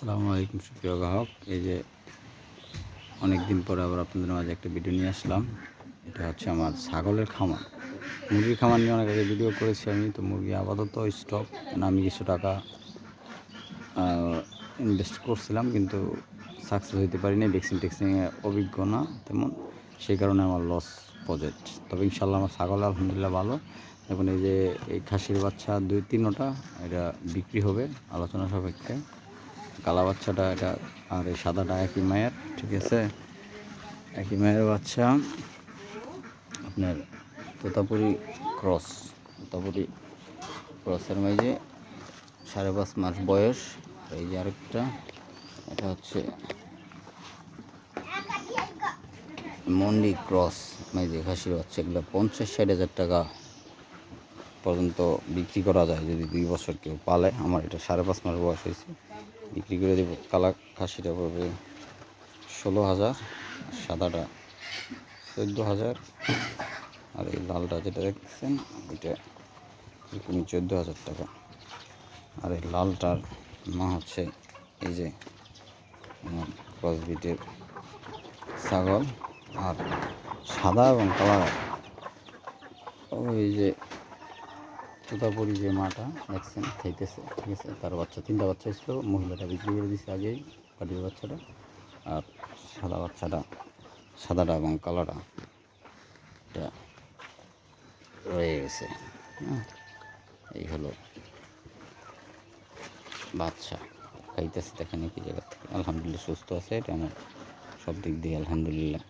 আসসালামু আলাইকুম সুপ্রিয় গ্রাহক। এই যে অনেক দিন পরে আবার আপনাদের মাঝে একটা ভিডিও নিয়ে আসলাম। এটা হচ্ছে আমার ছাগলের খামার। মুরগির খামার নিয়ে অনেক আগে ভিডিও করেছি আমি। তো মুরগি আপাতত স্টক, আমি কিছু টাকা ইনভেস্ট করছিলাম কিন্তু সাকসেস হইতে পারিনি। ভ্যাকসিনে অভিজ্ঞ না তেমন, সেই কারণে আমার লস প্রজেক্ট। তবে ইনশাল্লাহ আমার ছাগল আলহামদুলিল্লাহ ভালো। এখন এই যে এই খাসির বাচ্চা 2-3টা এটা বিক্রি হবে আলোচনা সাপেক্ষে। কালা বাচ্চাটা এটা আর এই সাদাটা একই মায়ের, ঠিক আছে, একই মায়ের বাচ্চা। আপনার তোতাপুরি ক্রসের মাঝে 5.5 মাস বয়স। এই যে আরেকটা, এটা হচ্ছে মন্ডি ক্রস মাঝে খাসির বাচ্চা। এগুলো 50-60 হাজার টাকা পর্যন্ত বিক্রি করা যায় যদি 2 বছর কেউ পালে। আমার এটা 5.5 মাস বয়স হয়েছে, বিক্রি করে দেবো। কালা খাসিটা পড়বে 16,000, সাদাটা 14,000, আর এই লালটা যেটা দেখছেন এটা এরকমই 14,000 টাকা। আর এই লালটার মা হচ্ছে এই যে আমার ক্রসবিটের ছাগল। আর সাদা এবং কালার ওই যে তোতাপুরি যে মাটা দেখছেন খাইতেছে, ঠিক আছে, তার বাচ্চা 3টা বাচ্চা ছিল, মহিলাটা বিক্রি করে দিচ্ছে আগেই পাটির বাচ্চাটা। আর সাদাটা এবং কালোটা এটা রয়ে গেছে। এই হলো বাচ্চা, খাইতেছে দেখেন কি জায়গা থেকে। আলহামদুলিল্লাহ সুস্থ আছে, এটা আমার সব দিক দিয়ে আলহামদুলিল্লাহ।